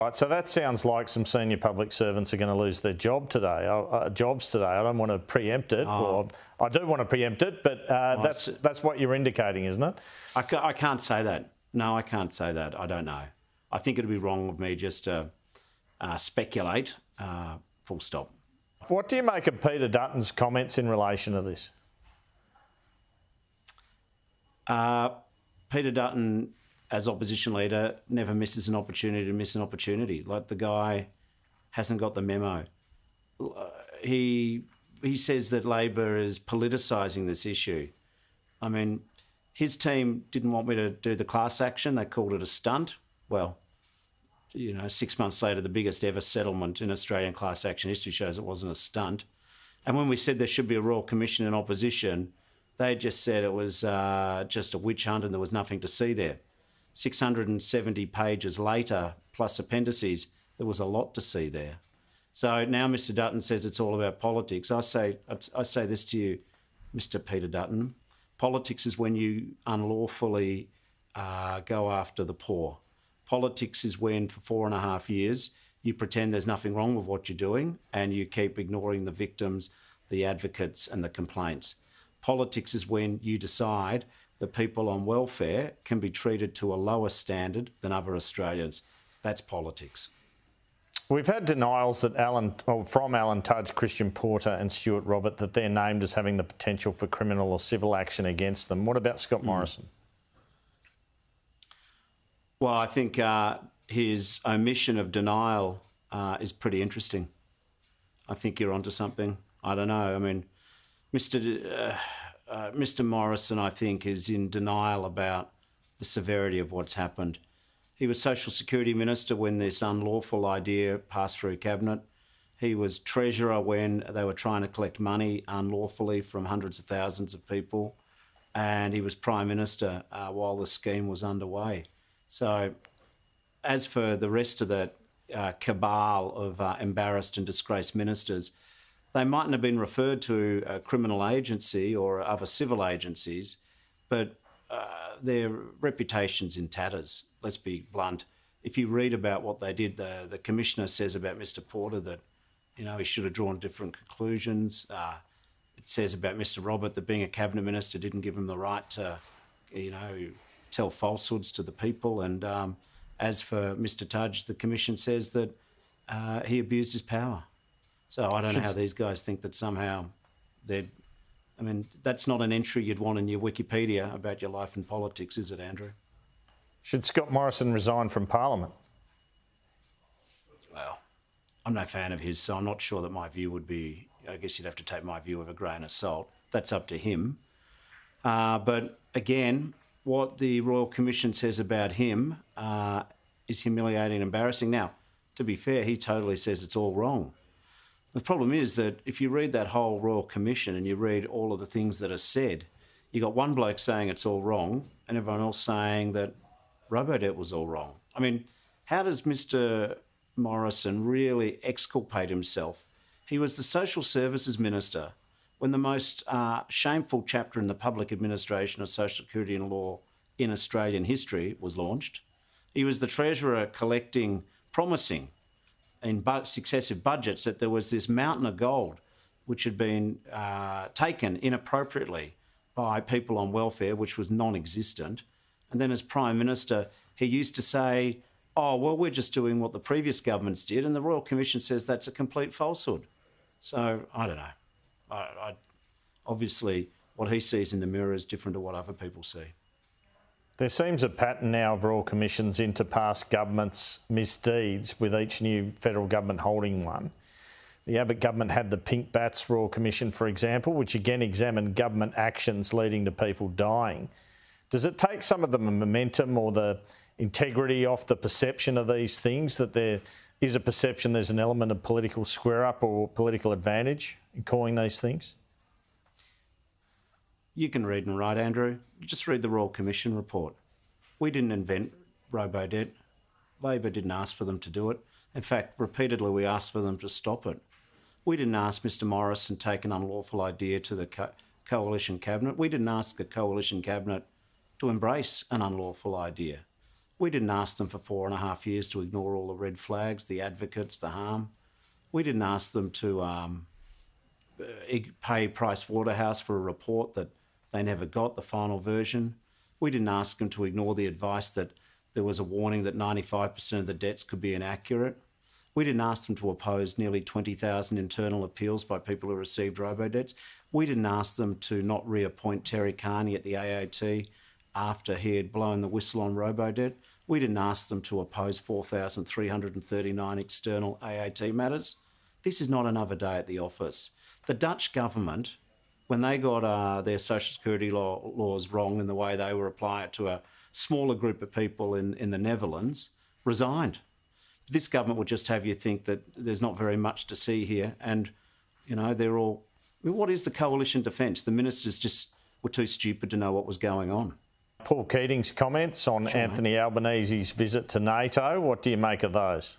Right, so that sounds like some senior public servants are going to lose their jobs today. I don't want to preempt it, or I do want to preempt it, but that's what you're indicating, isn't it? I can't say that. No, I can't say that. I don't know. I think it'd be wrong of me just to speculate. Full stop. What do you make of Peter Dutton's comments in relation to this? Peter Dutton, as opposition leader, never misses an opportunity to miss an opportunity. Like, the guy hasn't got the memo. He says that Labor is politicising this issue. I mean, his team didn't want me to do the class action. They called it a stunt. Well, 6 months later, the biggest ever settlement in Australian class action history shows it wasn't a stunt. And when we said there should be a Royal Commission in opposition, they just said it was just a witch hunt and there was nothing to see there. 670 pages later, plus appendices, there was a lot to see there. So now Mr Dutton says it's all about politics. I say this to you, Mr Peter Dutton. Politics is when you unlawfully go after the poor. Politics is when, for 4.5 years, you pretend there's nothing wrong with what you're doing and you keep ignoring the victims, the advocates and the complaints. Politics is when you decide that people on welfare can be treated to a lower standard than other Australians. That's politics. We've had denials that from Alan Tudge, Christian Porter and Stuart Robert that they're named as having the potential for criminal or civil action against them. What about Scott Morrison? Well, I think his omission of denial is pretty interesting. I think you're onto something. I don't know. I mean, Mr Morrison, I think, is in denial about the severity of what's happened. He was Social Security Minister when this unlawful idea passed through Cabinet. He was Treasurer when they were trying to collect money unlawfully from hundreds of thousands of people. And he was Prime Minister while the scheme was underway. So as for the rest of the cabal of embarrassed and disgraced ministers, they mightn't have been referred to a criminal agency or other civil agencies, but their reputation's in tatters, let's be blunt. If you read about what they did, the Commissioner says about Mr Porter that, he should have drawn different conclusions. It says about Mr Robert that being a Cabinet Minister didn't give him the right to, tell falsehoods to the people. And as for Mr Tudge, the Commission says that he abused his power. So I don't know how these guys think that somehow that's not an entry you'd want in your Wikipedia about your life in politics, is it, Andrew? Should Scott Morrison resign from Parliament? Well, I'm no fan of his, so I'm not sure that my view would be, I guess you'd have to take my view with a grain of salt. That's up to him. But again, what the Royal Commission says about him is humiliating and embarrassing. Now, to be fair, he totally says it's all wrong. The problem is that if you read that whole Royal Commission and you read all of the things that are said, you got one bloke saying it's all wrong and everyone else saying that Robodebt was all wrong. I mean, how does Mr Morrison really exculpate himself? He was the Social Services Minister when the most shameful chapter in the public administration of social security and law in Australian history was launched. He was the Treasurer promising in successive budgets that there was this mountain of gold which had been taken inappropriately by people on welfare, which was non-existent. And then as Prime Minister, he used to say, oh, well, we're just doing what the previous governments did. And the Royal Commission says that's a complete falsehood. So I don't know. Obviously, what he sees in the mirror is different to what other people see. There seems a pattern now of Royal Commissions into past governments' misdeeds, with each new federal government holding one. The Abbott government had the Pink Bats Royal Commission, for example, which again examined government actions leading to people dying. Does it take some of the momentum or the integrity off the perception of these things, that there is a perception there's an element of political square-up or political advantage in calling these things? You can read and write, Andrew. Just read the Royal Commission report. We didn't invent Robodebt. Labor didn't ask for them to do it. In fact, repeatedly we asked for them to stop it. We didn't ask Mr Morrison to take an unlawful idea to the Coalition Cabinet. We didn't ask the Coalition Cabinet to embrace an unlawful idea. We didn't ask them for 4.5 years to ignore all the red flags, the advocates, the harm. We didn't ask them to pay Price Waterhouse for a report that they never got, the final version. We didn't ask them to ignore the advice that there was a warning that 95% of the debts could be inaccurate. We didn't ask them to oppose nearly 20,000 internal appeals by people who received Robodebts. We didn't ask them to not reappoint Terry Carney at the AAT after he had blown the whistle on Robodebt. We didn't ask them to oppose 4,339 external AAT matters. This is not another day at the office. The Dutch government, when they got their social security laws wrong in the way they were applying it to a smaller group of people in the Netherlands, resigned. This government would just have you think that there's not very much to see here. And, you know, they're all... I mean, what is the coalition defence? The ministers just were too stupid to know what was going on. Paul Keating's comments on Anthony Albanese's visit to NATO, what do you make of those?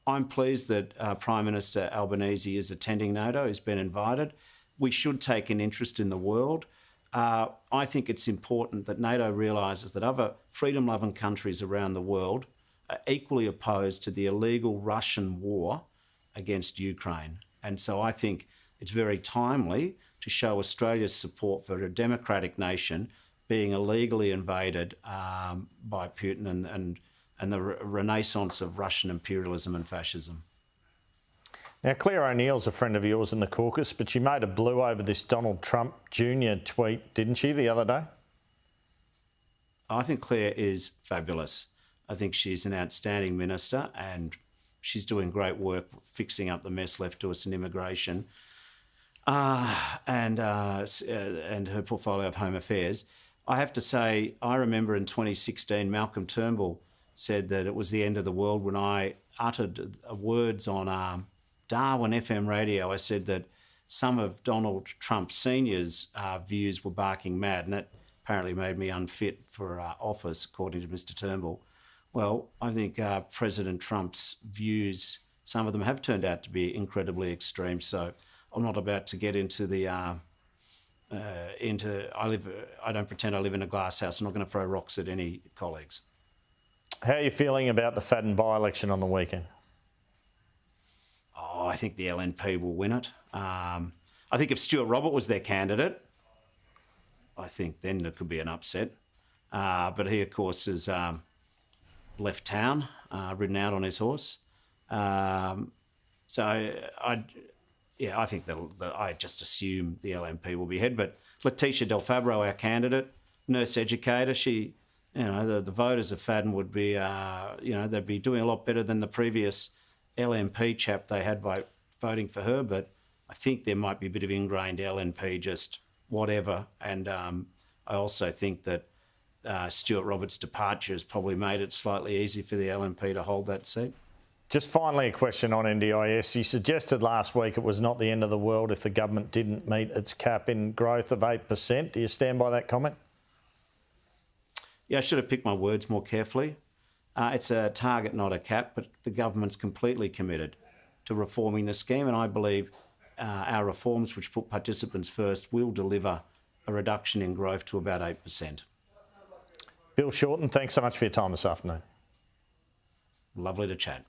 I'm pleased that Prime Minister Albanese is attending NATO. He's been invited. We should take an interest in the world. I think it's important that NATO realises that other freedom-loving countries around the world are equally opposed to the illegal Russian war against Ukraine. And so I think it's very timely to show Australia's support for a democratic nation being illegally invaded by Putin and the renaissance of Russian imperialism and fascism. Now, Claire O'Neill's a friend of yours in the caucus, but she made a blue over this Donald Trump Jr. tweet, didn't she, the other day? I think Claire is fabulous. I think she's an outstanding minister and she's doing great work fixing up the mess left to us in immigration and her portfolio of home affairs. I have to say, I remember in 2016, Malcolm Turnbull said that it was the end of the world when I uttered words on Darwin FM radio. I said that some of Donald Trump Sr.'s views were barking mad, and that apparently made me unfit for office, according to Mr Turnbull. Well, I think President Trump's views, some of them have turned out to be incredibly extreme. So I'm not about to get into the I don't pretend I live in a glass house. I'm not going to throw rocks at any colleagues. How are you feeling about the Fadden by-election on the weekend? Oh, I think the LNP will win it. I think if Stuart Robert was their candidate, I think then there could be an upset. But he, of course, has left town, ridden out on his horse. I think I just assume the LNP will be ahead. But Letitia Del Fabro, our candidate, nurse educator, she, the voters of Fadden would be, they'd be doing a lot better than the previous LNP chap they had by voting for her. But I think there might be a bit of ingrained LNP, just whatever. And I also think that Stuart Roberts' departure has probably made it slightly easy for the LNP to hold that seat. Just finally, a question on NDIS. You suggested last week it was not the end of the world if the government didn't meet its cap in growth of 8%. Do you stand by that comment? Yeah, I should have picked my words more carefully. It's a target, not a cap, but the government's completely committed to reforming the scheme, and I believe our reforms, which put participants first, will deliver a reduction in growth to about 8%. Bill Shorten, thanks so much for your time this afternoon. Lovely to chat.